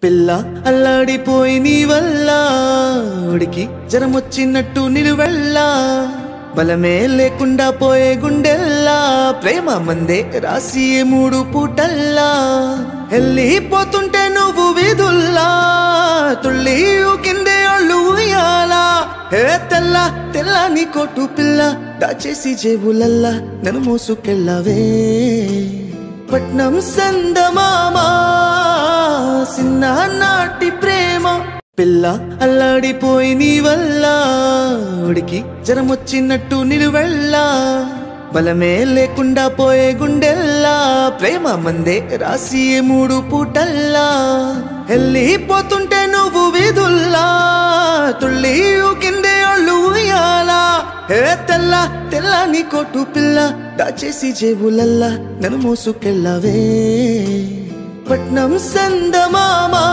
పిల్ల అల్లాడిపోయి నీ వల్ల ఉడికి జరమొచ్చినట్టు నిలువెళ్ళా బలమే లేకుండా పోయే గుండెల్లా ప్రేమ మందే రాసి మూడు పూటల్లా వెళ్ళిపోతుంటే నువ్వు వీధుల్లా తుళ్ళి కిందే అళ్ళు ఉయ్యాలా హే తెల్ల తెల్లని కొట్టు పిల్ల దాచేసి జేబులల్లా నన్ను మోసుకెళ్ళవే పట్నం సందమామా సిన్న నాటి ప్రేమ పిల్ల అల్లాడిపోయి నీ వల్ల ఉడికి జరమొచ్చినట్టు నిలువెళ్ళా బలమే లేకుండా పోయే గుండెల్లా ప్రేమ మందే రాసి మూడు పూటల్లా వెళ్ళిపోతుంటే నువ్వు వీధుల్లా తుళ్ళి కిందే అళ్ళు ఉయ్యాలా హే తెల్ల తెల్లని కొట్టు పిల్ల దాచేసి జేబులల్లా నన్ను మోసుకెళ్ళవే పట్నం సందమామా